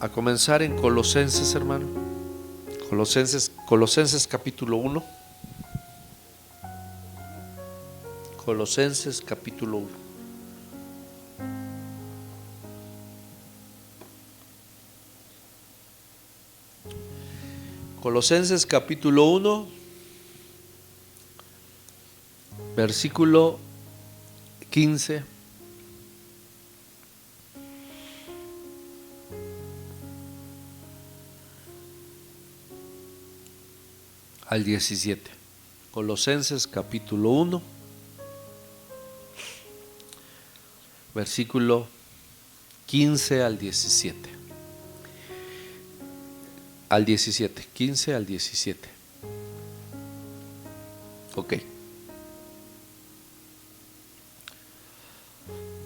a comenzar en Colosenses, hermano. Colosenses capítulo 1. Colosenses capítulo 1. Colosenses capítulo 1, versículo 15 al 17. Colosenses capítulo 1, versículo 15 al 17. Al 17, 15 al 17. Ok.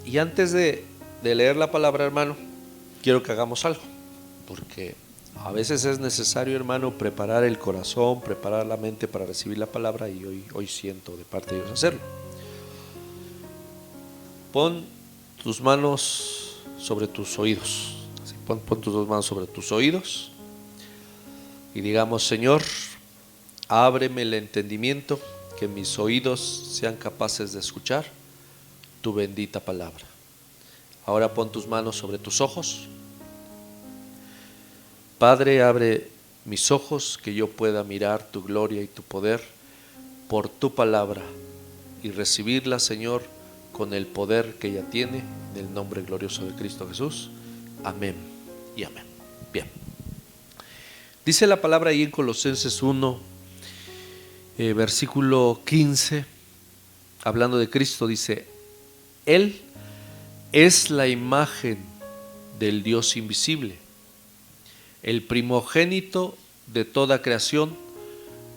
Y antes de leer la palabra, hermano, quiero que hagamos algo, porque a veces es necesario, hermano, preparar el corazón, preparar la mente para recibir la palabra, y hoy siento de parte de Dios hacerlo. Pon tus manos sobre tus oídos. Así, pon tus dos manos sobre tus oídos y digamos: Señor, ábreme el entendimiento, que mis oídos sean capaces de escuchar tu bendita palabra. Ahora pon tus manos sobre tus ojos. Padre, abre mis ojos, que yo pueda mirar tu gloria y tu poder por tu palabra y recibirla, Señor, con el poder que ella tiene, en el nombre glorioso de Cristo Jesús. Amén y amén. Bien. Dice la palabra ahí en Colosenses 1, versículo 15, hablando de Cristo, dice: Él es la imagen del Dios invisible, el primogénito de toda creación,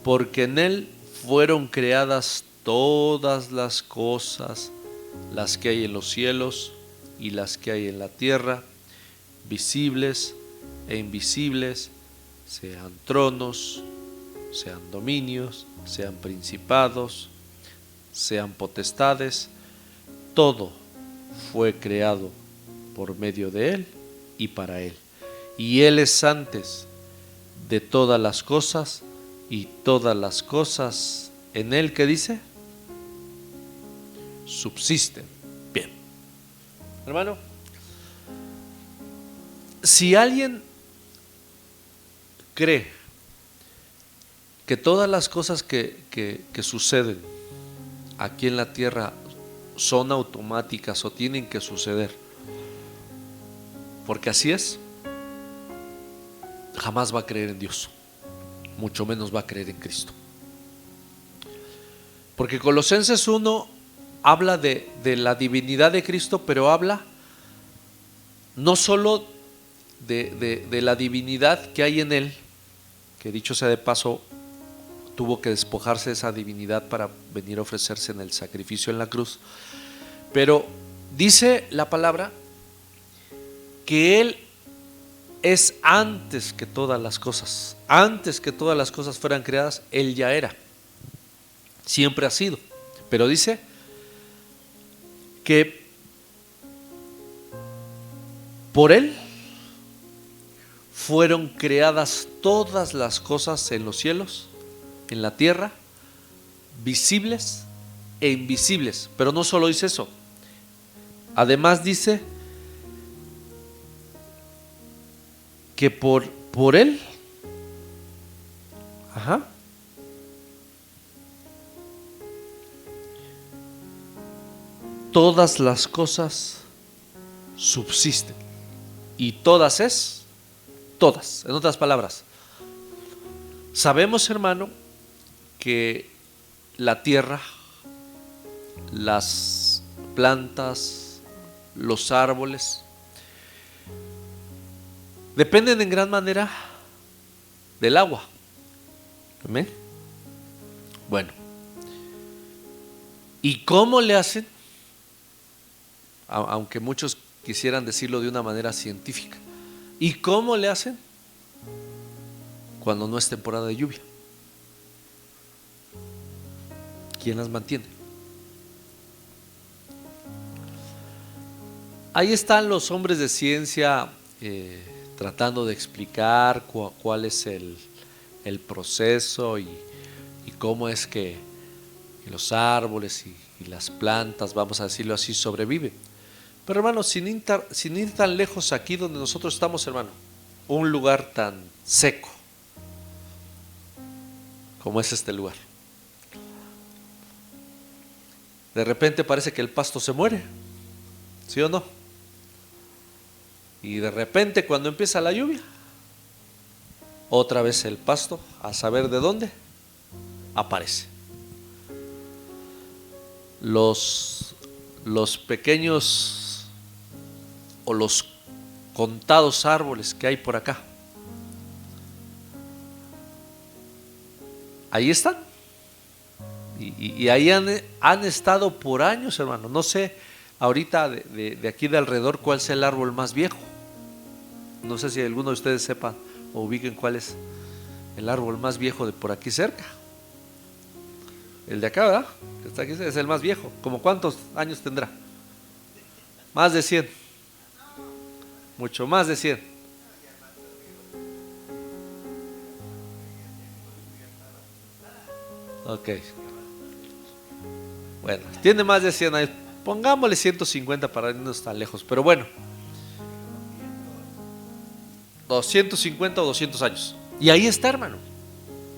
porque en Él fueron creadas todas las cosas, las que hay en los cielos y las que hay en la tierra, visibles e invisibles, sean tronos, sean dominios, sean principados, sean potestades. Todo fue creado por medio de Él y para Él. Y Él es antes de todas las cosas, y todas las cosas en Él, ¿qué dice? Subsisten. Bien. Hermano, si alguien cree que todas las cosas que suceden aquí en la tierra son automáticas o tienen que suceder porque así es, jamás va a creer en Dios, mucho menos va a creer en Cristo. Porque Colosenses 1 habla de la divinidad de Cristo, pero habla no solo de la divinidad que hay en Él, que dicho sea de paso, tuvo que despojarse de esa divinidad para venir a ofrecerse en el sacrificio en la cruz. Pero dice la palabra que Él es antes que todas las cosas. Antes que todas las cosas fueran creadas, Él ya era. Siempre ha sido. Pero dice que por Él fueron creadas todas las cosas en los cielos, en la tierra, visibles e invisibles. Pero no solo dice eso. Además dice que por Él, todas las cosas subsisten. Y todas es todas. En otras palabras, sabemos, hermano, que la tierra, las plantas, los árboles dependen en gran manera del agua. ¿Amén? Bueno, ¿y cómo le hacen? Aunque muchos quisieran decirlo de una manera científica. ¿Y cómo le hacen? Cuando no es temporada de lluvia. ¿Quién las mantiene? Ahí están los hombres de ciencia tratando de explicar cuál es el proceso y cómo es que los árboles y las plantas, vamos a decirlo así, sobreviven. Pero hermano, sin ir tan lejos, aquí donde nosotros estamos, hermano, un lugar tan seco como es este lugar, de repente parece que el pasto se muere, ¿sí o no? Y de repente cuando empieza la lluvia, otra vez el pasto, a saber de dónde, aparece. Los pequeños o los contados árboles que hay por acá, ahí están. Y ahí han estado por años, hermano. No sé ahorita de aquí de alrededor cuál sea el árbol más viejo. No sé si alguno de ustedes sepa o ubiquen cuál es el árbol más viejo de por aquí cerca. El de acá, ¿verdad? Que está aquí es el más viejo. ¿Cómo cuántos años tendrá? Más de 100. Mucho más de 100. Ok. Bueno, tiene más de 100 años. Pongámosle 150 para irnos tan lejos. Pero bueno, 250 o 200 años. Y ahí está, hermano.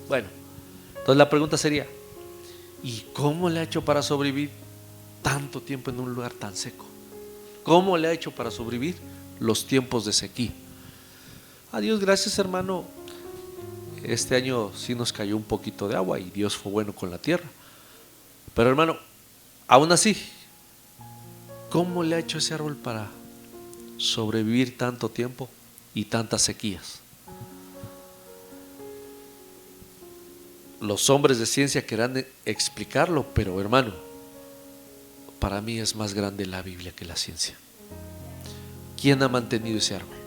Bueno, entonces la pregunta sería, ¿y cómo le ha hecho para sobrevivir tanto tiempo en un lugar tan seco? ¿Cómo le ha hecho para sobrevivir los tiempos de sequía? A Dios gracias, hermano. Este año sí nos cayó un poquito de agua y Dios fue bueno con la tierra. Pero hermano, aún así, ¿cómo le ha hecho ese árbol para sobrevivir tanto tiempo y tantas sequías? Los hombres de ciencia querrán explicarlo, pero hermano, para mí es más grande la Biblia que la ciencia. ¿Quién ha mantenido ese árbol?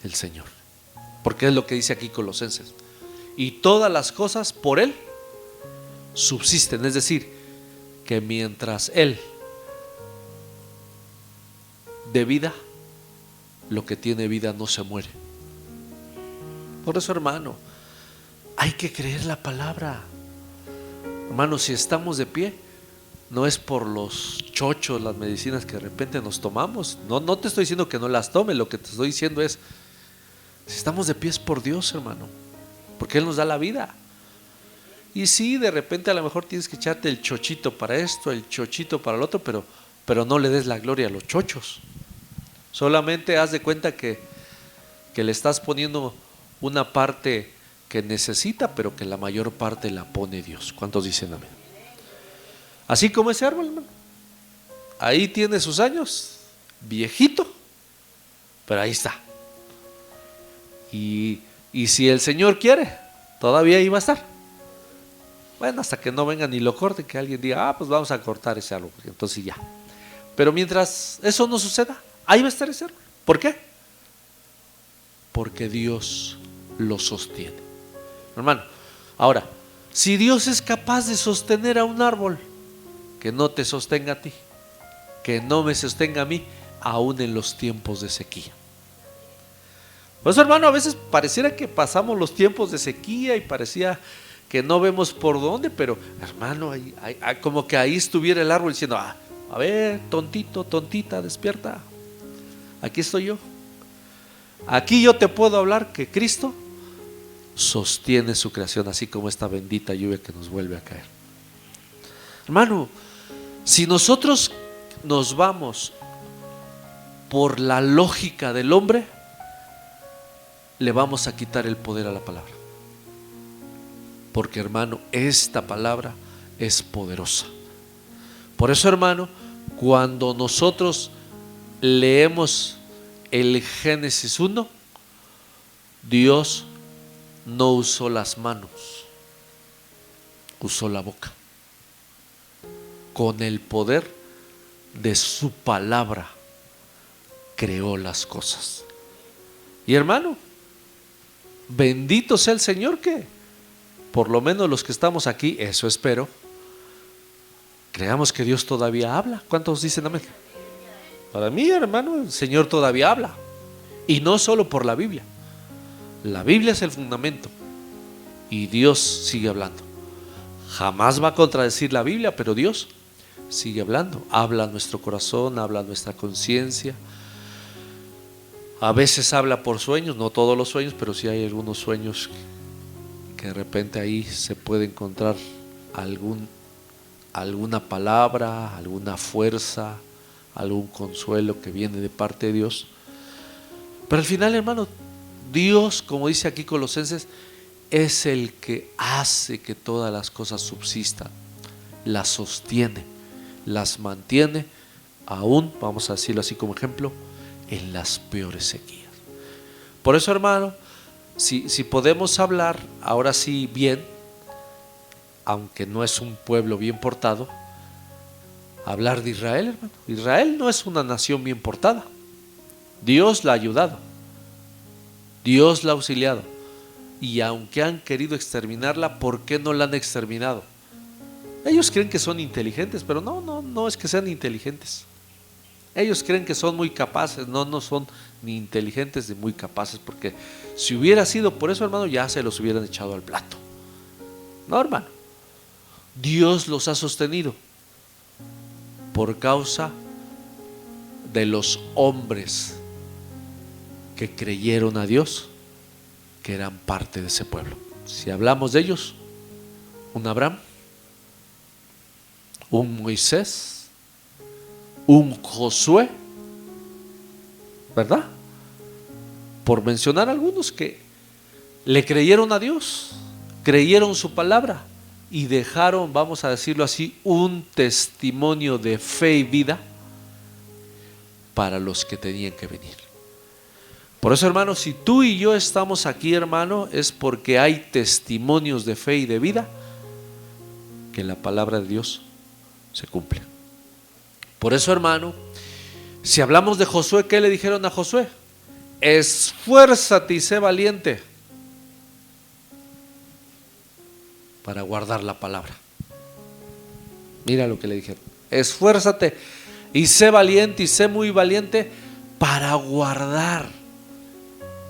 El Señor. Porque es lo que dice aquí Colosenses. Y todas las cosas por Él subsisten. Es decir, que mientras Él dé vida, lo que tiene vida no se muere. Por eso, hermano, hay que creer la palabra. Hermano, si estamos de pie, no es por los chochos, las medicinas que de repente nos tomamos. No te estoy diciendo que no las tomes. Lo que te estoy diciendo es, si estamos de pie es por Dios, hermano, porque Él nos da la vida. Y sí, de repente a lo mejor tienes que echarte el chochito para esto, el chochito para el otro, pero no le des la gloria a los chochos. Solamente haz de cuenta que le estás poniendo una parte que necesita, pero que la mayor parte la pone Dios. ¿Cuántos dicen amén? Así como ese árbol, hermano. Ahí tiene sus años, viejito, pero ahí está. Y si el Señor quiere, todavía ahí va a estar. Bueno, hasta que no vengan y lo corten, que alguien diga, pues vamos a cortar ese árbol, entonces ya. Pero mientras eso no suceda, ahí va a estar ese árbol. ¿Por qué? Porque Dios lo sostiene. Hermano, ahora, si Dios es capaz de sostener a un árbol, que no te sostenga a ti, que no me sostenga a mí, aún en los tiempos de sequía. Por eso, hermano, a veces pareciera que pasamos los tiempos de sequía y parecía que no vemos por dónde, pero hermano, como que ahí estuviera el árbol diciendo, a ver, tontito, tontita, despierta, aquí estoy yo. Aquí yo te puedo hablar que Cristo sostiene su creación, así como esta bendita lluvia que nos vuelve a caer. Hermano, si nosotros nos vamos por la lógica del hombre, le vamos a quitar el poder a la palabra. Porque, hermano, esta palabra es poderosa. Por eso, hermano, cuando nosotros leemos el Génesis 1, Dios no usó las manos, usó la boca. Con el poder de su palabra creó las cosas. Y hermano, bendito sea el Señor, que por lo menos los que estamos aquí, eso espero, creamos que Dios todavía habla. ¿Cuántos dicen amén? Para mí, hermano, el Señor todavía habla. Y no solo por la Biblia. La Biblia es el fundamento y Dios sigue hablando. Jamás va a contradecir la Biblia, pero Dios sigue hablando. Habla a nuestro corazón, habla a nuestra conciencia. A veces habla por sueños, no todos los sueños, pero sí hay algunos sueños que de repente ahí se puede encontrar alguna palabra, alguna fuerza, algún consuelo que viene de parte de Dios. Pero al final, hermano, Dios, como dice aquí Colosenses, es el que hace que todas las cosas subsistan, las sostiene, las mantiene, aún, vamos a decirlo así como ejemplo, en las peores sequías. Por eso, hermano, si podemos hablar ahora sí bien, aunque no es un pueblo bien portado, hablar de Israel, hermano. Israel no es una nación bien portada. Dios la ha ayudado, Dios la ha auxiliado, y aunque han querido exterminarla, ¿por qué no la han exterminado? Ellos creen que son inteligentes, pero no es que sean inteligentes. Ellos creen que son muy capaces, no son ni inteligentes ni muy capaces, porque si hubiera sido por eso, hermano, ya se los hubieran echado al plato. No, hermano, Dios los ha sostenido por causa de los hombres que creyeron a Dios, que eran parte de ese pueblo. Si hablamos de ellos, un Abraham, un Moisés, un Josué, ¿verdad? Por mencionar algunos que le creyeron a Dios, creyeron su palabra y dejaron, vamos a decirlo así, un testimonio de fe y vida para los que tenían que venir. Por eso, hermano, si tú y yo estamos aquí, hermano, es porque hay testimonios de fe y de vida que la palabra de Dios se cumple. Por eso, hermano, si hablamos de Josué, ¿qué le dijeron a Josué? Esfuérzate y sé valiente para guardar la palabra. Mira lo que le dijeron: esfuérzate y sé valiente, y sé muy valiente para guardar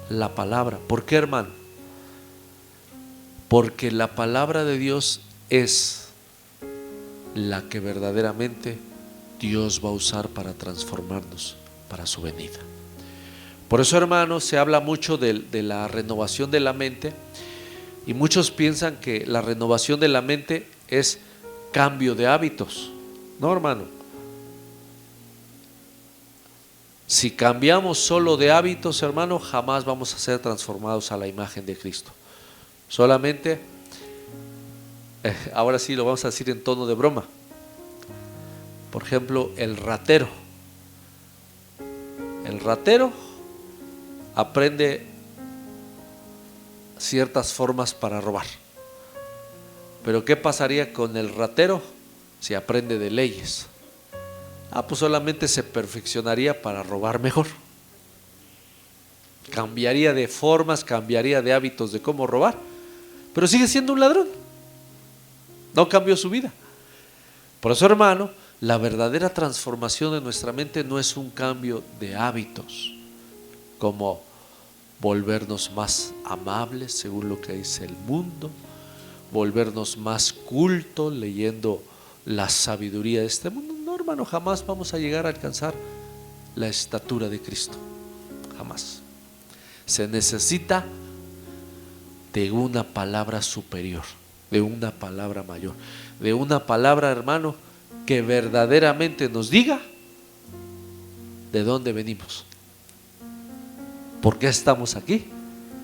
la palabra. ¿Por qué, hermano? Porque la palabra de Dios es la que verdaderamente Dios va a usar para transformarnos para su venida. Por eso, hermano, se habla mucho de la renovación de la mente, y muchos piensan que la renovación de la mente es cambio de hábitos. No, hermano. Si cambiamos solo de hábitos, hermano, jamás vamos a ser transformados a la imagen de Cristo. Solamente, ahora sí lo vamos a decir en tono de broma. Por ejemplo, el ratero. El ratero aprende ciertas formas para robar. Pero ¿qué pasaría con el ratero si aprende de leyes? Pues solamente se perfeccionaría para robar mejor. Cambiaría de formas, cambiaría de hábitos de cómo robar, pero sigue siendo un ladrón. No cambió su vida. Por eso, hermano, la verdadera transformación de nuestra mente no es un cambio de hábitos, como volvernos más amables según lo que dice el mundo, volvernos más cultos leyendo la sabiduría de este mundo. No, hermano, jamás vamos a llegar a alcanzar la estatura de Cristo. Jamás. Se necesita de una palabra superior, de una palabra mayor, de una palabra, hermano, que verdaderamente nos diga de dónde venimos, por qué estamos aquí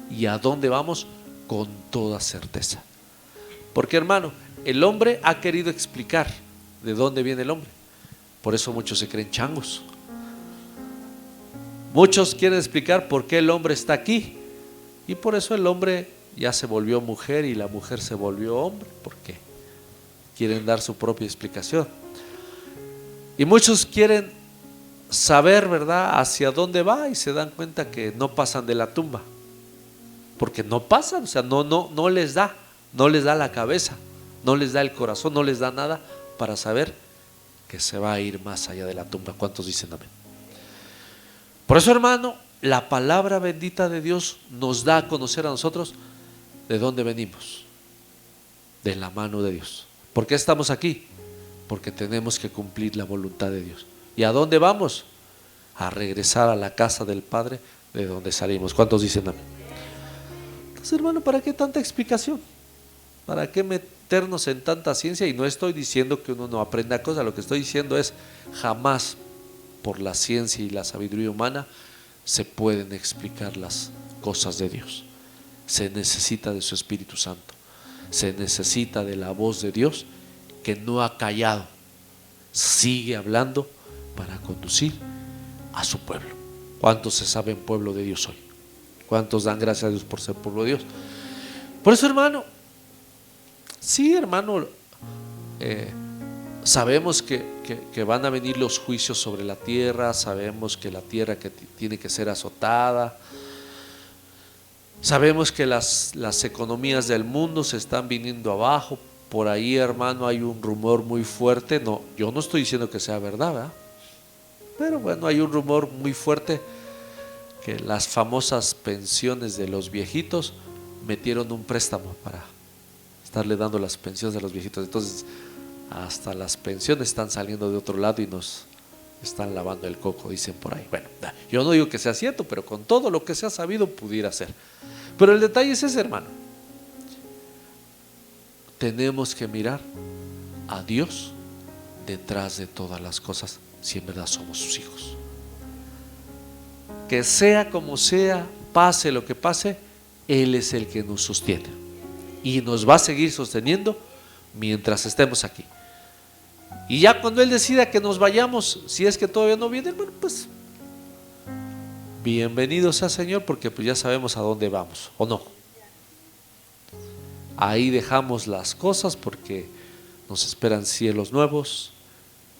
y a dónde vamos con toda certeza. Porque, hermano, el hombre ha querido explicar de dónde viene el hombre. Por eso muchos se creen changos. Muchos quieren explicar por qué el hombre está aquí, y por eso el hombre ya se volvió mujer y la mujer se volvió hombre, porque quieren dar su propia explicación. Y muchos quieren saber, ¿verdad?, hacia dónde va, y se dan cuenta que no pasan de la tumba, porque no pasan, o sea, no les da la cabeza, no les da el corazón, no les da nada para saber que se va a ir más allá de la tumba. ¿Cuántos dicen amén? Por eso, hermano, la palabra bendita de Dios nos da a conocer a nosotros de dónde venimos, de la mano de Dios. ¿Por qué estamos aquí? Porque tenemos que cumplir la voluntad de Dios. ¿Y a dónde vamos? A regresar a la casa del Padre de donde salimos. ¿Cuántos dicen amén? Entonces, hermano, ¿para qué tanta explicación? ¿Para qué meternos en tanta ciencia? Y no estoy diciendo que uno no aprenda cosas, lo que estoy diciendo es jamás por la ciencia y la sabiduría humana se pueden explicar las cosas de Dios. Se necesita de su Espíritu Santo, se necesita de la voz de Dios que no ha callado, sigue hablando para conducir a su pueblo. ¿Cuántos se saben pueblo de Dios hoy? ¿Cuántos dan gracias a Dios por ser pueblo de Dios? Por eso, hermano, sí, hermano, sabemos que van a venir los juicios sobre la tierra, sabemos que la tierra que tiene que ser azotada, sabemos que las economías del mundo se están viniendo abajo. Por ahí, hermano, hay un rumor muy fuerte, no, yo no estoy diciendo que sea verdad, ¿verdad? Pero bueno, hay un rumor muy fuerte que las famosas pensiones de los viejitos metieron un préstamo para estarle dando las pensiones a los viejitos. Entonces hasta las pensiones están saliendo de otro lado y nos están lavando el coco, dicen por ahí. Bueno, yo no digo que sea cierto, pero con todo lo que se ha sabido pudiera ser. Pero el detalle es ese, hermano. Tenemos que mirar a Dios detrás de todas las cosas, si en verdad somos sus hijos. Que sea como sea, pase lo que pase, Él es el que nos sostiene y nos va a seguir sosteniendo mientras estemos aquí. Y ya cuando Él decida que nos vayamos, si es que todavía no viene, bueno, pues bienvenido sea, Señor, porque pues ya sabemos a dónde vamos, ¿o no? Ahí dejamos las cosas porque nos esperan cielos nuevos,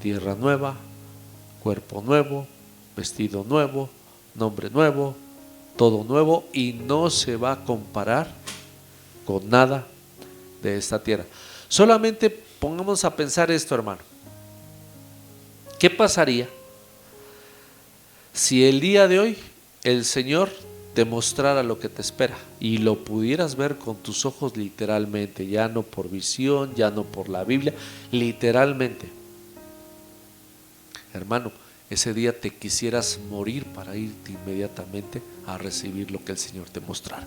tierra nueva, cuerpo nuevo, vestido nuevo, nombre nuevo, todo nuevo, y no se va a comparar con nada de esta tierra. Solamente pongamos a pensar esto, hermano. ¿Qué pasaría si el día de hoy el Señor te mostrara lo que te espera y lo pudieras ver con tus ojos literalmente, ya no por visión, ya no por la Biblia, literalmente? Hermano, ese día te quisieras morir para irte inmediatamente a recibir lo que el Señor te mostrara.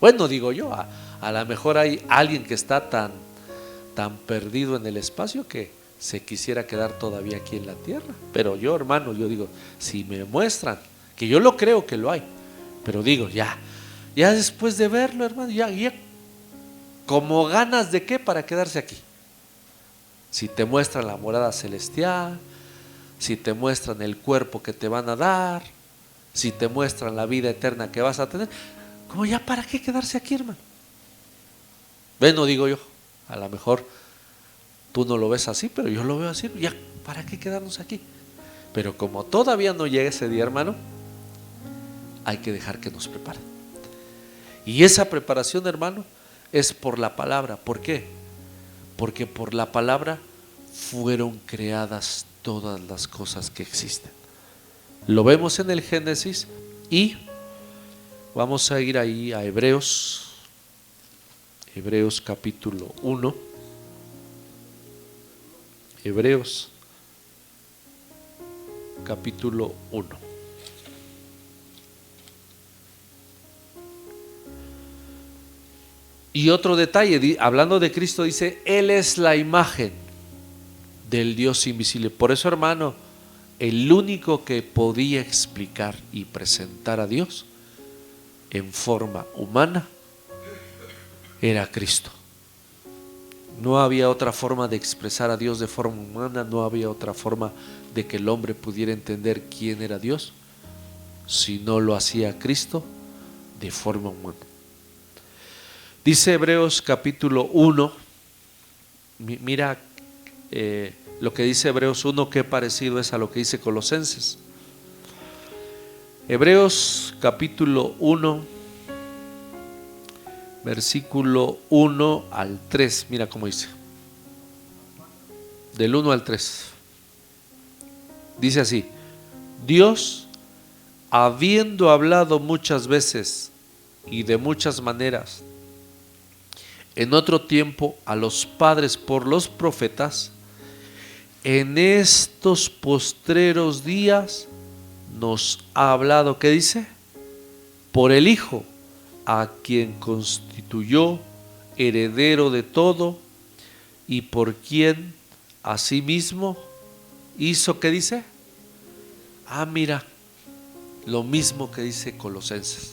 Bueno, digo yo, a lo mejor hay alguien que está tan perdido en el espacio que se quisiera quedar todavía aquí en la tierra. Pero yo, hermano, yo digo, si me muestran, que yo lo creo que lo hay, pero digo, ya después de verlo, hermano, ya como ganas de qué para quedarse aquí. Si te muestran la morada celestial, si te muestran el cuerpo que te van a dar, si te muestran la vida eterna que vas a tener, como ya para qué quedarse aquí, hermano. Bueno, digo yo, a lo mejor tú no lo ves así, pero yo lo veo así, ya para qué quedarnos aquí. Pero como todavía no llega ese día, hermano, hay que dejar que nos preparen. Y esa preparación, hermano, es por la palabra. ¿Por qué? Porque por la palabra fueron creadas todas las cosas que existen. Lo vemos en el Génesis y vamos a ir ahí a Hebreos capítulo 1. Hebreos capítulo 1. Y otro detalle, hablando de Cristo, dice, Él es la imagen del Dios invisible. Por eso, hermano, el único que podía explicar y presentar a Dios en forma humana era Cristo. No había otra forma de expresar a Dios de forma humana, no había otra forma de que el hombre pudiera entender quién era Dios, si no lo hacía Cristo de forma humana. Dice Hebreos capítulo 1, mira lo que dice Hebreos 1, qué parecido es a lo que dice Colosenses. Hebreos capítulo 1, versículo 1 al 3, mira cómo dice. Del 1 al 3. Dice así: Dios habiendo hablado muchas veces y de muchas maneras en otro tiempo a los padres por los profetas, en estos postreros días nos ha hablado, ¿qué dice? Por el Hijo, a quien constituyó heredero de todo y por quien asimismo hizo, ¿qué dice? Mira, lo mismo que dice Colosenses.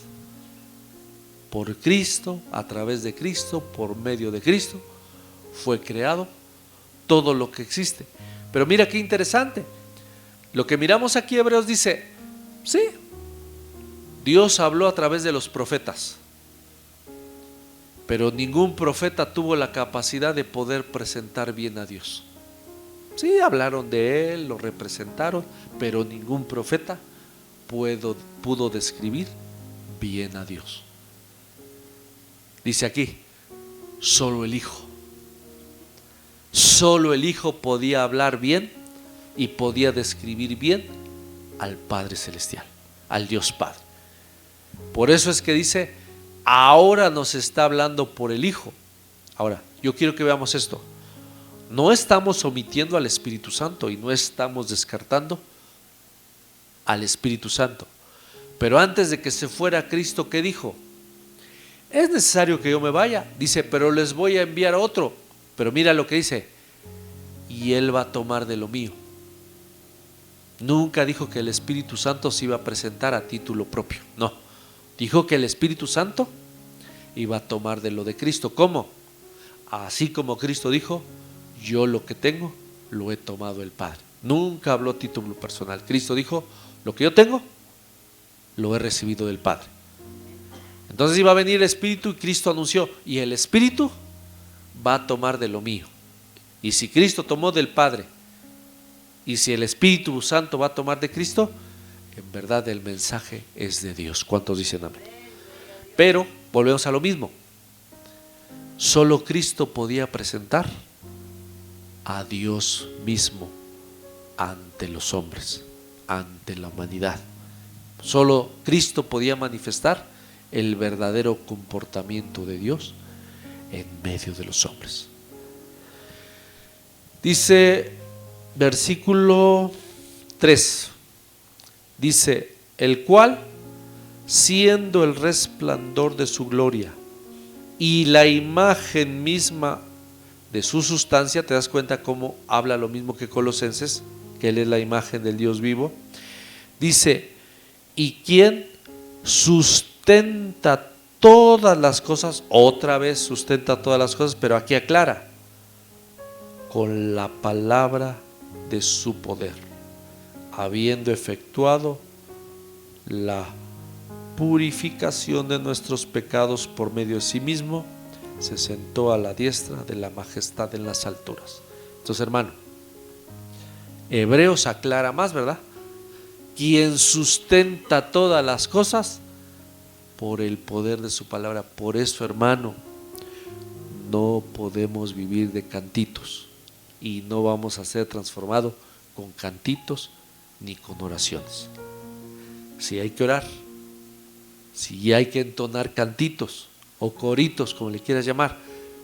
Por Cristo, a través de Cristo, por medio de Cristo, fue creado todo lo que existe. Pero mira qué interesante. Lo que miramos aquí, Hebreos dice, sí, Dios habló a través de los profetas, pero ningún profeta tuvo la capacidad de poder presentar bien a Dios. Sí, hablaron de Él, lo representaron, pero ningún profeta pudo describir bien a Dios. Dice aquí, solo el Hijo. Solo el Hijo podía hablar bien y podía describir bien al Padre Celestial, al Dios Padre. Por eso es que dice, ahora nos está hablando por el Hijo. Ahora, yo quiero que veamos esto. No estamos omitiendo al Espíritu Santo y no estamos descartando al Espíritu Santo. Pero antes de que se fuera Cristo, ¿qué dijo? Es necesario que yo me vaya. Dice, pero les voy a enviar otro. Pero mira lo que dice, y Él va a tomar de lo mío. Nunca dijo que el Espíritu Santo se iba a presentar a título propio. No, dijo que el Espíritu Santo iba a tomar de lo de Cristo. ¿Cómo? Así como Cristo dijo, yo lo que tengo lo he tomado del Padre. Nunca habló a título personal. Cristo dijo, lo que yo tengo lo he recibido del Padre. Entonces iba a venir el Espíritu y Cristo anunció, y el Espíritu va a tomar de lo mío. Y si Cristo tomó del Padre, y si el Espíritu Santo va a tomar de Cristo, en verdad el mensaje es de Dios. ¿Cuántos dicen amén? Pero volvemos a lo mismo. Solo Cristo podía presentar a Dios mismo ante los hombres, ante la humanidad. Solo Cristo podía manifestar el verdadero comportamiento de Dios en medio de los hombres. Dice versículo 3, dice, el cual, siendo el resplandor de su gloria y la imagen misma de su sustancia, te das cuenta cómo habla lo mismo que Colosenses, que Él es la imagen del Dios vivo. Dice, y quien sustenta todas las cosas, otra vez sustenta todas las cosas, pero aquí aclara, con la palabra de su poder, habiendo efectuado la purificación de nuestros pecados por medio de sí mismo, se sentó a la diestra de la majestad en las alturas. Entonces, hermano, Hebreos aclara más, ¿verdad? Quien sustenta todas las cosas por el poder de su palabra. Por eso, hermano, no podemos vivir de cantitos y no vamos a ser transformados con cantitos ni con oraciones. Si hay que orar, si hay que entonar cantitos o coritos, como le quieras llamar,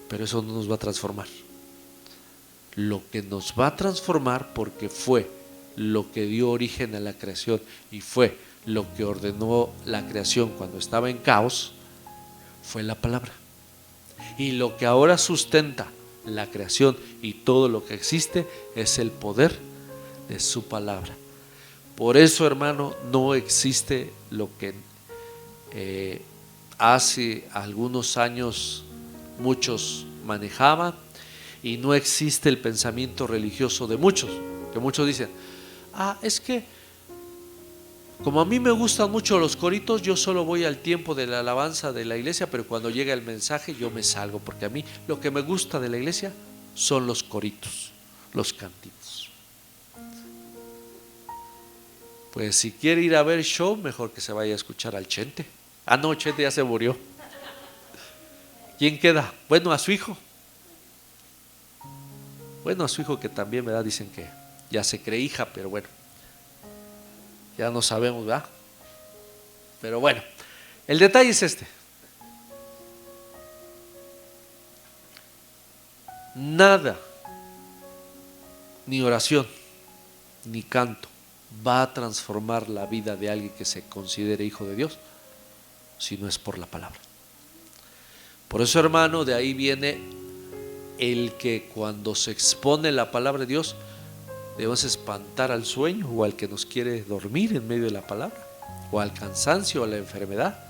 pero eso no nos va a transformar. Lo que nos va a transformar, porque fue lo que dio origen a la creación y fue lo que ordenó la creación cuando estaba en caos, fue la palabra. Y lo que ahora sustenta la creación y todo lo que existe es el poder de su palabra. Por eso, hermano, no existe lo que hace algunos años muchos manejaban, y no existe el pensamiento religioso de muchos, que muchos dicen, es que como a mí me gustan mucho los coritos, yo solo voy al tiempo de la alabanza de la iglesia, pero cuando llega el mensaje yo me salgo, porque a mí lo que me gusta de la iglesia son los coritos, los cantitos. Pues si quiere ir a ver show, mejor que se vaya a escuchar al Chente. No, Chente ya se murió. ¿Quién queda? Bueno, a su hijo. Bueno, a su hijo, que también, ¿verdad? Dicen que ya se cree hija, pero bueno, ya no sabemos, ¿verdad? Pero bueno, el detalle es este. Nada, ni oración, ni canto, va a transformar la vida de alguien que se considere hijo de Dios, si no es por la palabra. Por eso, hermano, de ahí viene el que cuando se expone la palabra de Dios, debemos espantar al sueño o al que nos quiere dormir en medio de la palabra, o al cansancio o a la enfermedad.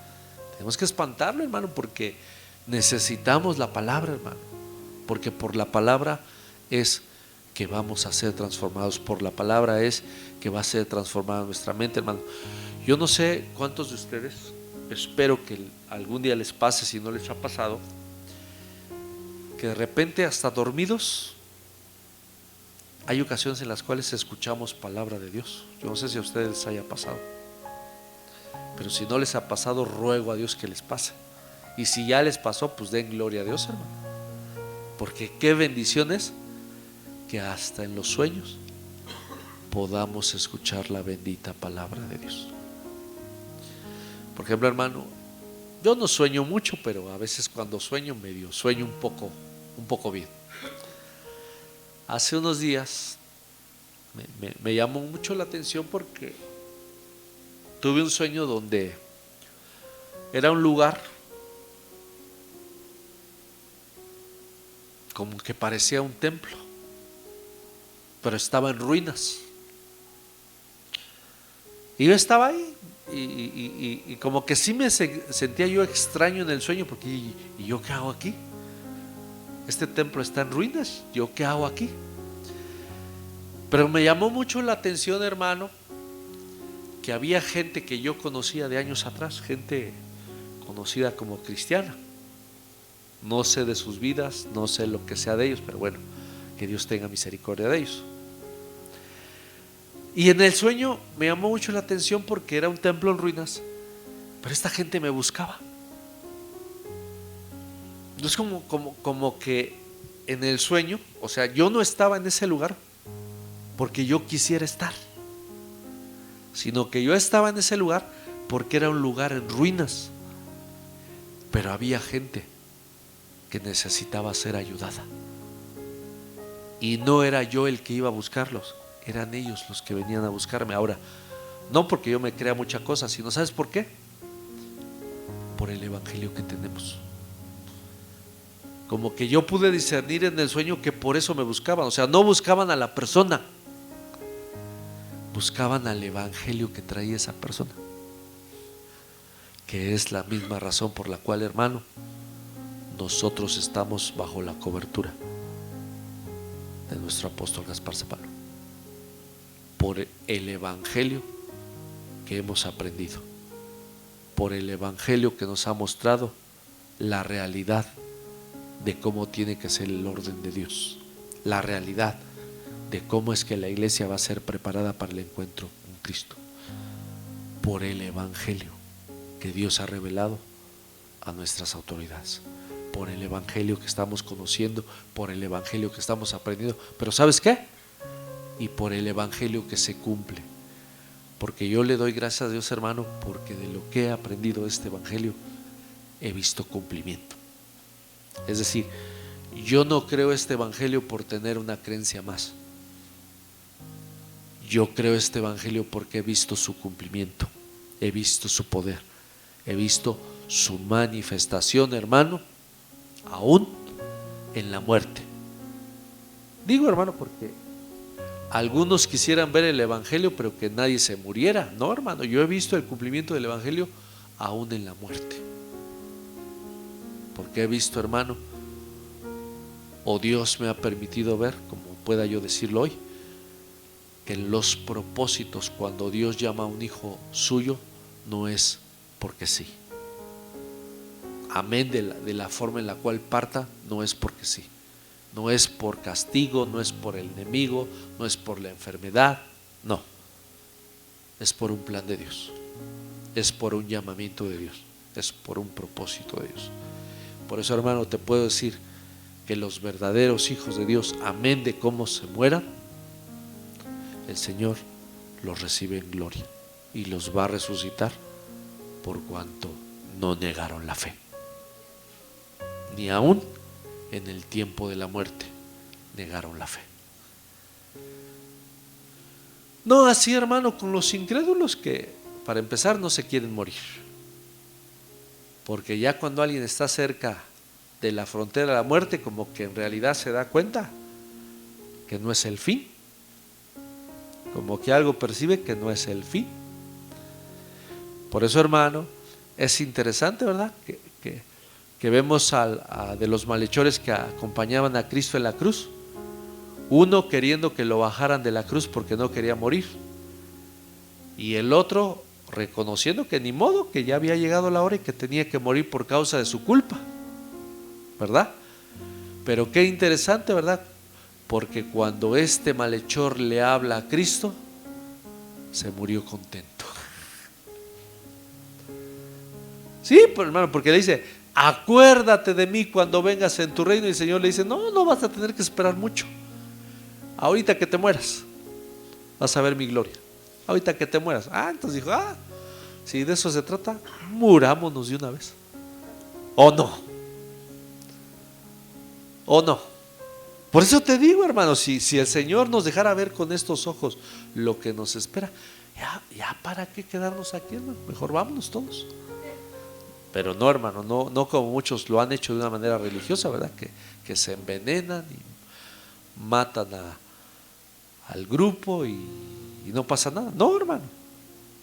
Tenemos que espantarlo, hermano, porque necesitamos la palabra, hermano, porque por la palabra es que vamos a ser transformados, por la palabra es que va a ser transformada nuestra mente, hermano. Yo no sé cuántos de ustedes, espero que algún día les pase, si no les ha pasado, que de repente hasta dormidos hay ocasiones en las cuales escuchamos palabra de Dios. Yo no sé si a ustedes les haya pasado, pero si no les ha pasado, ruego a Dios que les pase. Y si ya les pasó, pues den gloria a Dios, hermano, porque qué bendición es que hasta en los sueños podamos escuchar la bendita palabra de Dios. Por ejemplo, hermano, yo no sueño mucho, pero a veces cuando sueño medio sueño un poco bien. Hace unos días me llamó mucho la atención porque tuve un sueño donde era un lugar como que parecía un templo, pero estaba en ruinas. Y yo estaba ahí y como que sí me sentía yo extraño en el sueño, porque ¿y yo qué hago aquí? Este templo está en ruinas, ¿yo qué hago aquí? Pero me llamó mucho la atención, hermano, que había gente que yo conocía de años atrás, gente conocida como cristiana. No sé de sus vidas, no sé lo que sea de ellos, pero bueno, que Dios tenga misericordia de ellos. Y en el sueño me llamó mucho la atención porque era un templo en ruinas, pero esta gente me buscaba. Es como que en el sueño, o sea, yo no estaba en ese lugar porque yo quisiera estar, sino que yo estaba en ese lugar porque era un lugar en ruinas, pero había gente que necesitaba ser ayudada. Y no era yo el que iba a buscarlos, eran ellos los que venían a buscarme. Ahora, no porque yo me crea mucha cosa, sino ¿sabes por qué? Por el evangelio que tenemos. Como que yo pude discernir en el sueño que por eso me buscaban. O sea, no buscaban a la persona, buscaban al evangelio que traía esa persona, que es la misma razón por la cual, hermano, nosotros estamos bajo la cobertura de nuestro apóstol Gaspar Zapalo, por el evangelio que hemos aprendido, por el evangelio que nos ha mostrado la realidad de cómo tiene que ser el orden de Dios, la realidad de cómo es que la iglesia va a ser preparada para el encuentro con Cristo, por el evangelio que Dios ha revelado a nuestras autoridades, por el evangelio que estamos conociendo, por el evangelio que estamos aprendiendo. Pero ¿sabes qué? Y por el evangelio que se cumple, porque yo le doy gracias a Dios, hermano, porque de lo que he aprendido de este evangelio he visto cumplimiento. Es decir, yo no creo este evangelio por tener una creencia más. Yo creo este evangelio porque he visto su cumplimiento, he visto su poder, he visto su manifestación, hermano, aún en la muerte. Digo, hermano, porque algunos quisieran ver el evangelio pero que nadie se muriera. No, hermano, yo he visto el cumplimiento del evangelio aún en la muerte, porque he visto, hermano, o Dios me ha permitido ver, como pueda yo decirlo hoy, que en los propósitos, cuando Dios llama a un hijo suyo, no es porque sí. Amén de la forma en la cual parta, no es porque sí. No es por castigo, no es por el enemigo, no es por la enfermedad, no. Es por un plan de Dios, es por un llamamiento de Dios, es por un propósito de Dios. Por eso, hermano, te puedo decir que los verdaderos hijos de Dios, amén de cómo se mueran, el Señor los recibe en gloria y los va a resucitar por cuanto no negaron la fe, ni aún en el tiempo de la muerte negaron la fe. No así, hermano, con los incrédulos, que para empezar no se quieren morir, porque ya cuando alguien está cerca de la frontera de la muerte, como que en realidad se da cuenta que no es el fin, como que algo percibe que no es el fin. Por eso, hermano, es interesante, ¿verdad?, que vemos de los malhechores que acompañaban a Cristo en la cruz, uno queriendo que lo bajaran de la cruz porque no quería morir, y el otro reconociendo que ni modo, que ya había llegado la hora y que tenía que morir por causa de su culpa, ¿verdad? Pero qué interesante, ¿verdad? Porque cuando este malhechor le habla a Cristo, se murió contento. Sí, pues, hermano, porque le dice: acuérdate de mí cuando vengas en tu reino. Y el Señor le dice: no, no vas a tener que esperar mucho. Ahorita que te mueras vas a ver mi gloria. Ahorita que te mueras. Entonces dijo: si de eso se trata, murámonos de una vez. ¿O no? ¿O no? Por eso te digo, hermano, si el Señor nos dejara ver con estos ojos lo que nos espera, ya para qué quedarnos aquí, hermano. Mejor vámonos todos. Pero no, hermano, no como muchos lo han hecho de una manera religiosa, ¿verdad? Que se envenenan y matan al grupo y no pasa nada. No, hermano,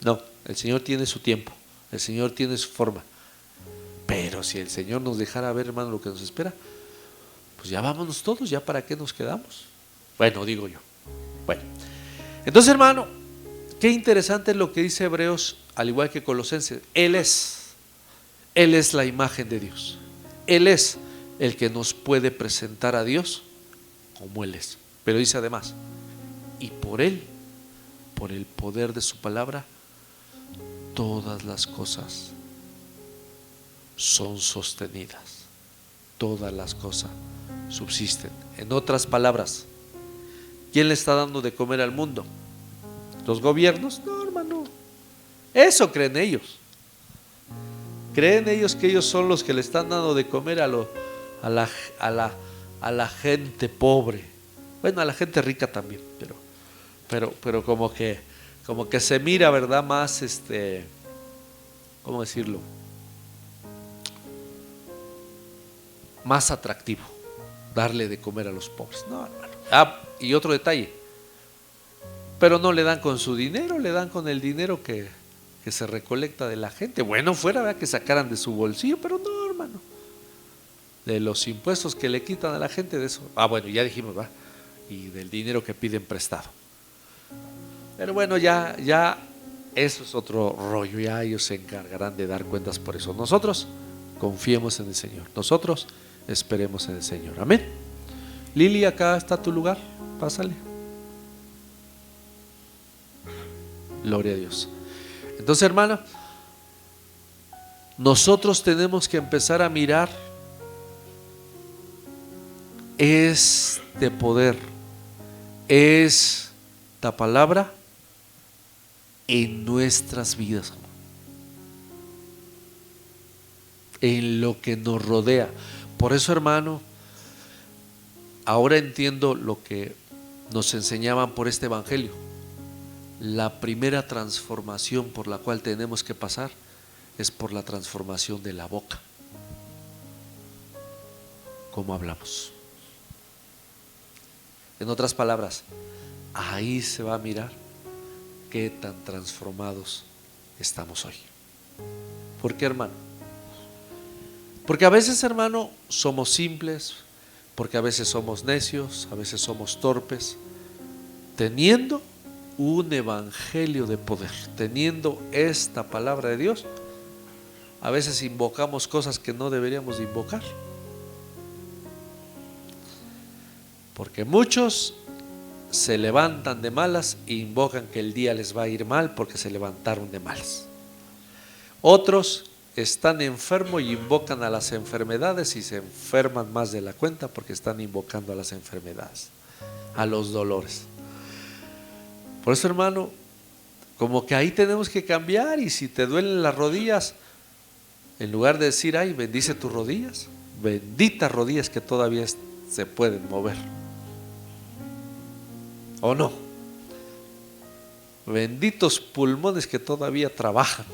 no. El Señor tiene su tiempo, el Señor tiene su forma. Pero si el Señor nos dejara ver, hermano, lo que nos espera, pues ya vámonos todos. ¿Ya para qué nos quedamos? Bueno, digo yo. Bueno, entonces, hermano, qué interesante es lo que dice Hebreos, al igual que Colosenses. Él es la imagen de Dios. Él es el que nos puede presentar a Dios como Él es. Pero dice además: y por Él, por el poder de su palabra, todas las cosas son sostenidas. Todas las cosas subsisten. En otras palabras, ¿quién le está dando de comer al mundo? ¿Los gobiernos? No, hermano. Eso creen ellos. Creen ellos que ellos son los que le están dando de comer a la gente pobre. Bueno, a la gente rica también, pero como que se mira, ¿verdad?, más ¿cómo decirlo?, más atractivo darle de comer a los pobres. No, hermano. Y otro detalle: pero no le dan con su dinero, le dan con el dinero que se recolecta de la gente. Bueno, fuera, ¿verdad?, que sacaran de su bolsillo, pero no, hermano, de los impuestos que le quitan a la gente, de eso. Bueno, ya dijimos, ¿va? Y del dinero que piden prestado. Pero bueno, ya eso es otro rollo. Ya ellos se encargarán de dar cuentas por eso. Nosotros confiemos en el Señor. Nosotros esperemos en el Señor. Amén. Lili, acá está tu lugar. Pásale. Gloria a Dios. Entonces, hermana, nosotros tenemos que empezar a mirar este poder, esta palabra en nuestras vidas, en lo que nos rodea. Por eso, hermano, ahora entiendo lo que nos enseñaban por este evangelio. La primera transformación por la cual tenemos que pasar es por la transformación de la boca. ¿Cómo hablamos? En otras palabras, ahí se va a mirar qué tan transformados estamos hoy. ¿Por qué, hermano? Porque a veces, hermano, somos simples, porque a veces somos necios, a veces somos torpes, teniendo un evangelio de poder, teniendo esta palabra de Dios. A veces invocamos cosas que no deberíamos de invocar, porque muchos se levantan de malas e invocan que el día les va a ir mal porque se levantaron de malas. Otros están enfermos y invocan a las enfermedades y se enferman más de la cuenta porque están invocando a las enfermedades, a los dolores. Por eso, hermano, Como que ahí tenemos que cambiar, y si te duelen las rodillas, en lugar de decir, ay, bendice tus rodillas, benditas rodillas que todavía se pueden mover. ¿O no? Benditos pulmones que todavía trabajan.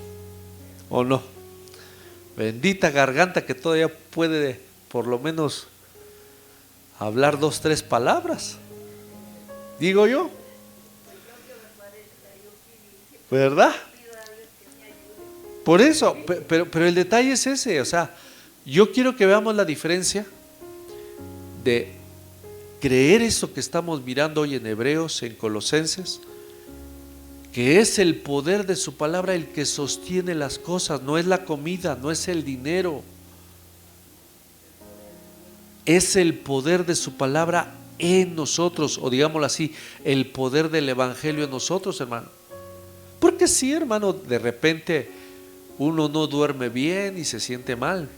¿O no? Bendita garganta que todavía puede por lo menos hablar 2, 3 palabras. Digo yo. ¿Verdad? Por eso, pero el detalle es ese. O sea, yo quiero que veamos la diferencia de creer eso que estamos mirando hoy en Hebreos, en Colosenses, que es el poder de su palabra el que sostiene las cosas. No es la comida, no es el dinero, es el poder de su palabra en nosotros, o digámoslo así, el poder del evangelio en nosotros, hermano. Porque sí, hermano, de repente uno no duerme bien y se siente mal.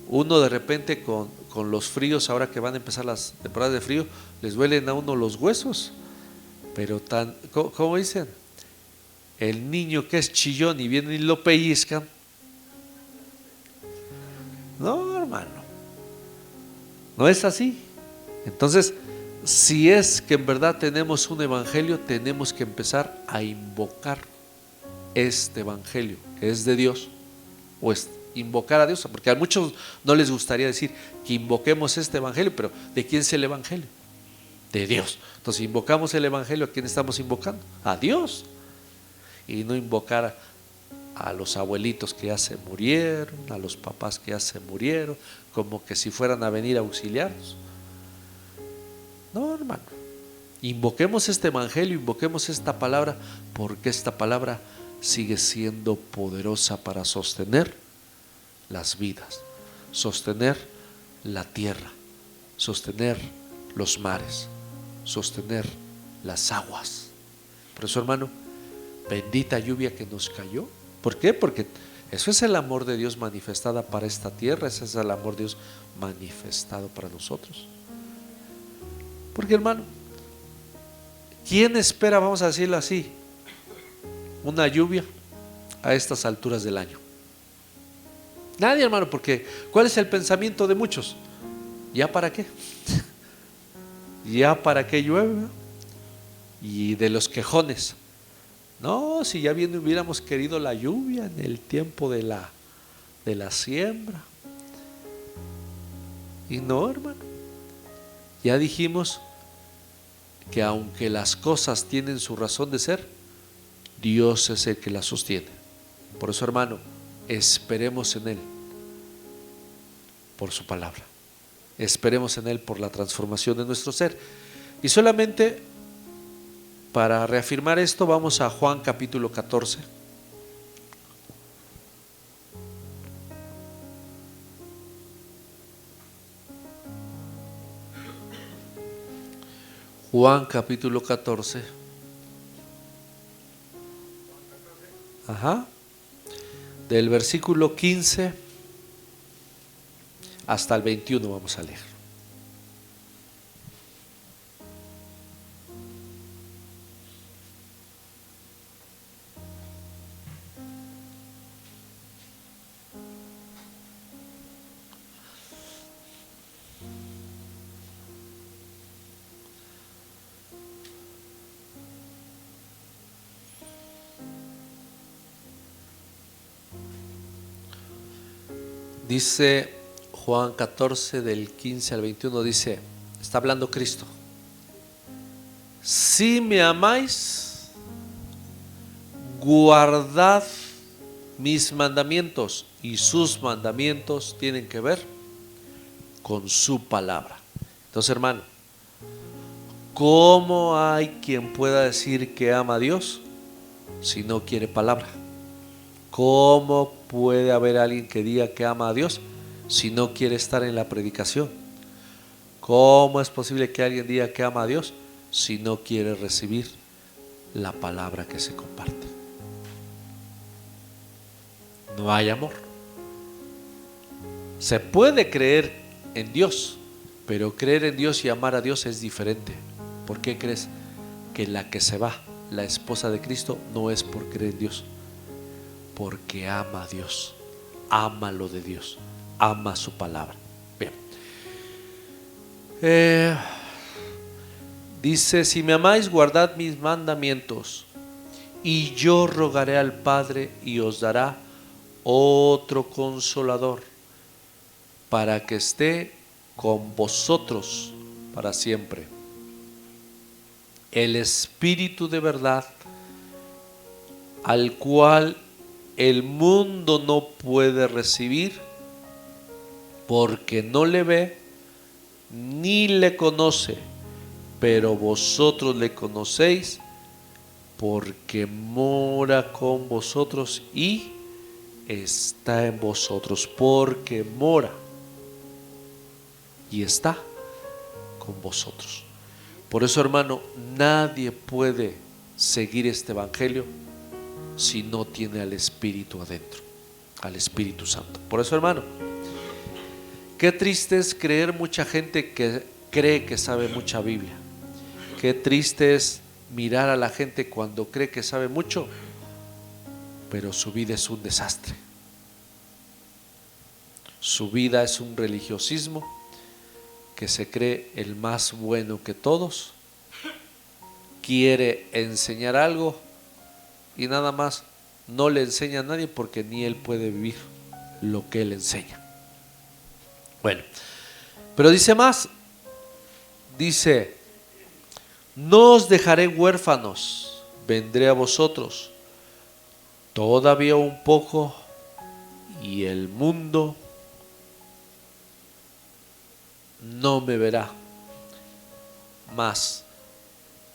Uno de repente con los fríos, ahora que van a empezar las temporadas de frío, les duelen a uno los huesos. Pero ¿cómo dicen? El niño que es chillón y vienen y lo pellizcan. No, hermano, no es así. Entonces, si es que en verdad tenemos un evangelio, tenemos que empezar a invocar este evangelio que es de Dios, o invocar a Dios, porque a muchos no les gustaría decir que invoquemos este evangelio, pero ¿de quién es el evangelio? De Dios. Entonces, invocamos el evangelio, ¿a quién estamos invocando? A Dios. Y no invocar a los abuelitos que ya se murieron, a los papás que ya se murieron, como que si fueran a venir a auxiliarnos. No, hermano, invoquemos este evangelio, invoquemos esta palabra, porque esta palabra sigue siendo poderosa para sostener las vidas, sostener la tierra, sostener los mares, sostener las aguas. Por eso, hermano, bendita lluvia que nos cayó. ¿Por qué? Porque eso es el amor de Dios manifestada para esta tierra, ese es el amor de Dios manifestado para nosotros. Porque, hermano, ¿quién espera, vamos a decirlo así, una lluvia a estas alturas del año? Nadie, hermano, porque ¿cuál es el pensamiento de muchos? ¿Ya para qué? ¿Ya para qué llueve? Y de los quejones, no, si ya bien hubiéramos querido la lluvia en el tiempo de la siembra. Y no, hermano, ya dijimos que aunque las cosas tienen su razón de ser, Dios es el que las sostiene. Por eso, hermano, esperemos en Él por su palabra, esperemos en Él por la transformación de nuestro ser. Y solamente para reafirmar esto, vamos a Juan capítulo 14. Juan capítulo 14. Del versículo 15 hasta el 21 vamos a leer. Dice Juan 14 del 15 al 21, dice, está hablando Cristo: si me amáis, guardad mis mandamientos. Y sus mandamientos tienen que ver con su palabra. Entonces, hermano, ¿cómo hay quien pueda decir que ama a Dios si no quiere palabra? ¿Cómo puede haber alguien que diga que ama a Dios si no quiere estar en la predicación? ¿Cómo es posible que alguien diga que ama a Dios si no quiere recibir la palabra que se comparte? No hay amor. Se puede creer en Dios, pero creer en Dios y amar a Dios es diferente. ¿Por qué crees que la que se va la esposa de Cristo no es por creer en Dios, porque ama a Dios, ama lo de Dios, ama su palabra. Bien. Dice: si me amáis, guardad mis mandamientos, y yo rogaré al Padre y os dará otro consolador, para que esté con vosotros para siempre. El Espíritu de verdad, al cual el mundo no puede recibir, porque no le ve ni le conoce, pero vosotros le conocéis, porque mora con vosotros y está en vosotros, porque mora y está con vosotros. Por eso, hermano, nadie puede seguir este evangelio si no tiene al Espíritu adentro, al Espíritu Santo. Por eso, hermano, qué triste es creer mucha gente que cree que sabe mucha Biblia. Qué triste es mirar a la gente cuando cree que sabe mucho, pero su vida es un desastre. Su vida es un religiosismo, que se cree el más bueno que todos, quiere enseñar algo y nada más no le enseña a nadie, porque ni él puede vivir lo que él enseña. Bueno, pero dice más, dice: no os dejaré huérfanos, vendré a vosotros. Todavía un poco y el mundo no me verá más,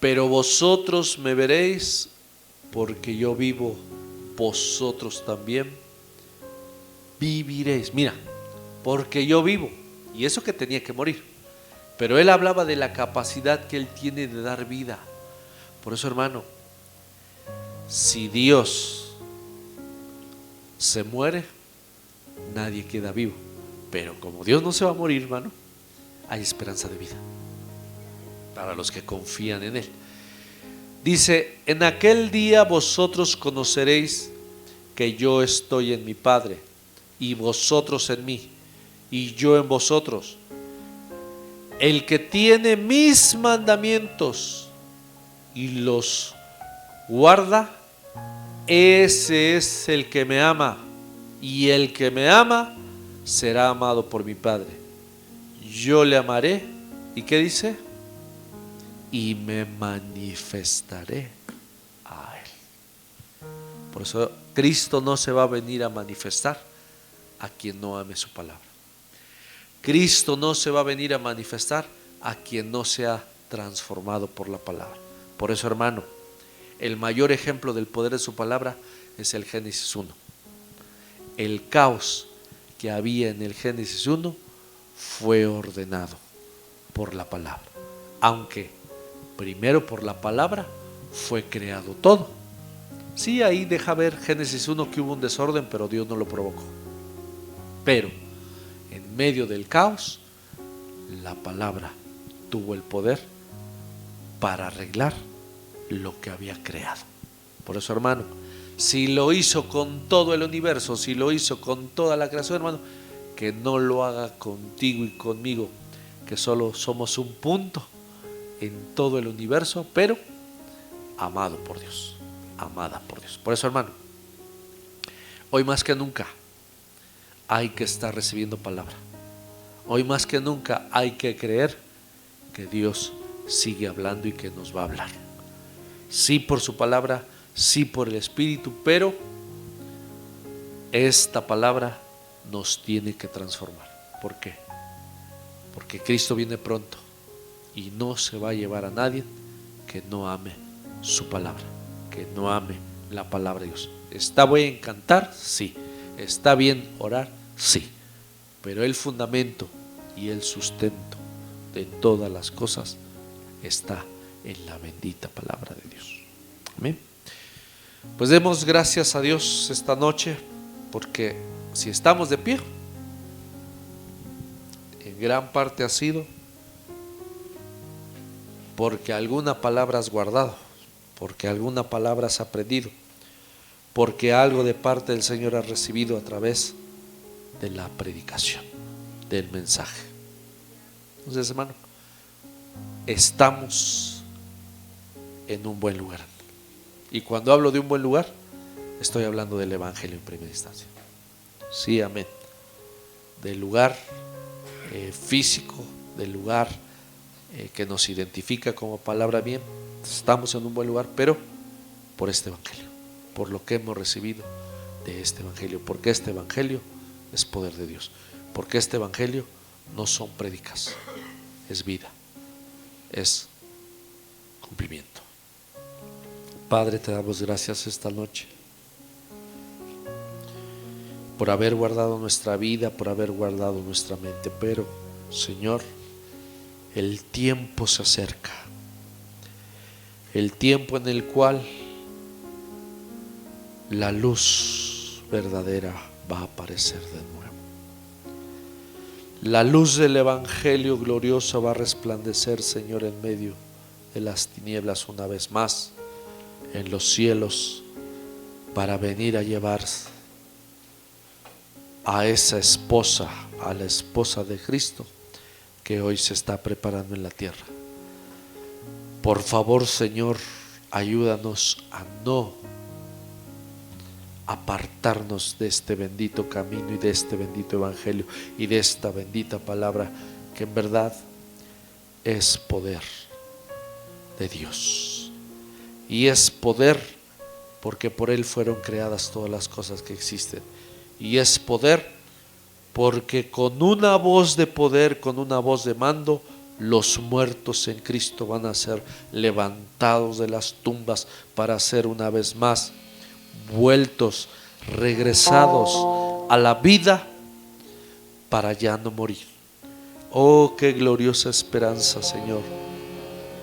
pero vosotros me veréis, porque yo vivo, vosotros también viviréis. Mira, porque yo vivo, y eso que tenía que morir, pero él hablaba de la capacidad que él tiene de dar vida. Por eso, hermano, si Dios se muere, nadie queda vivo, pero como Dios no se va a morir, hermano, hay esperanza de vida para los que confían en él. Dice: en aquel día vosotros conoceréis que yo estoy en mi Padre, y vosotros en mí, y yo en vosotros. El que tiene mis mandamientos y los guarda, ese es el que me ama, y el que me ama será amado por mi Padre. Yo le amaré, ¿y qué dice? Y me manifestaré a él. Por eso Cristo no se va a venir a manifestar a quien no ame su palabra. Cristo no se va a venir a manifestar a quien no sea transformado por la palabra. Por eso, hermano, el mayor ejemplo del poder de su palabra es el Génesis 1. El caos que había en el Génesis 1 fue ordenado por la palabra, aunque primero por la palabra fue creado todo. Sí, ahí deja ver Génesis 1 que hubo un desorden, pero Dios no lo provocó. Pero en medio del caos, la palabra tuvo el poder para arreglar lo que había creado. Por eso, hermano, si lo hizo con todo el universo, si lo hizo con toda la creación, hermano, que no lo haga contigo y conmigo, que solo somos un punto en todo el universo, pero amado por Dios, amada por Dios. Por eso, hermano, hoy más que nunca hay que estar recibiendo palabra. Hoy más que nunca hay que creer que Dios sigue hablando y que nos va a hablar. Sí por su palabra, sí por el Espíritu, pero esta palabra nos tiene que transformar. ¿Por qué? Porque Cristo viene pronto y no se va a llevar a nadie que no ame su palabra, que no ame la palabra de Dios. ¿Está bien cantar? Sí. ¿Está bien orar? Sí. Pero el fundamento y el sustento de todas las cosas está en la bendita palabra de Dios. Amén. Pues demos gracias a Dios esta noche, porque si estamos de pie, en gran parte ha sido porque alguna palabra has guardado, porque alguna palabra has aprendido, porque algo de parte del Señor has recibido a través de la predicación, del mensaje. Entonces, hermano, estamos en un buen lugar. Y cuando hablo de un buen lugar, estoy hablando del Evangelio en primera instancia. Sí, amén. Del lugar físico, del lugar que nos identifica como palabra bien. Estamos en un buen lugar, pero por este Evangelio, por lo que hemos recibido de este Evangelio, porque este Evangelio es poder de Dios, porque este Evangelio no son prédicas, es vida, es cumplimiento. Padre, te damos gracias esta noche por haber guardado nuestra vida, por haber guardado nuestra mente, pero Señor, el tiempo se acerca, el tiempo en el cual la luz verdadera va a aparecer de nuevo. La luz del Evangelio glorioso va a resplandecer, Señor, en medio de las tinieblas una vez más en los cielos, para venir a llevar a esa esposa, a la esposa de Cristo que hoy se está preparando en la tierra. Por favor, Señor, ayúdanos a no apartarnos de este bendito camino y de este bendito Evangelio y de esta bendita palabra que en verdad es poder de Dios. Y es poder porque por Él fueron creadas todas las cosas que existen. Y es poder porque con una voz de poder, con una voz de mando, los muertos en Cristo van a ser levantados de las tumbas para ser una vez más vueltos, regresados a la vida para ya no morir. Oh, qué gloriosa esperanza, Señor,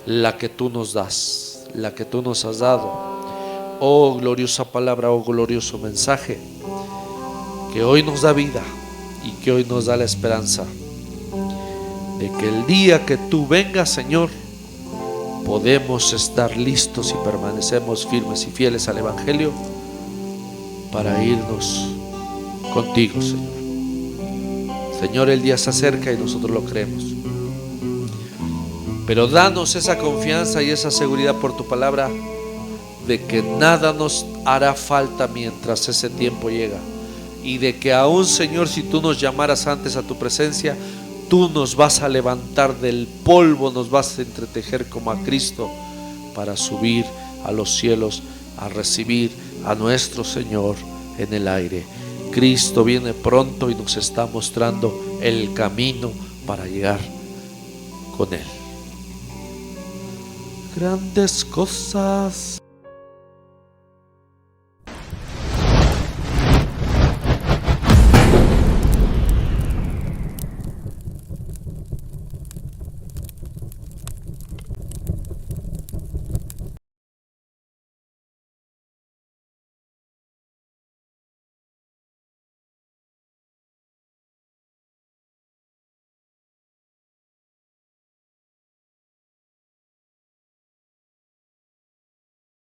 la que tú nos das, la que tú nos has dado. Oh, gloriosa palabra, oh, glorioso mensaje que hoy nos da vida y que hoy nos da la esperanza de que el día que tú vengas, Señor, podemos estar listos y permanecemos firmes y fieles al Evangelio para irnos contigo, Señor. Señor, el día se acerca y nosotros lo creemos, pero danos esa confianza y esa seguridad por tu palabra de que nada nos hará falta mientras ese tiempo llega, y de que aún, Señor, si tú nos llamaras antes a tu presencia, tú nos vas a levantar del polvo, nos vas a entretejer como a Cristo para subir a los cielos a recibir a nuestro Señor en el aire. Cristo viene pronto y nos está mostrando el camino para llegar con Él. Grandes cosas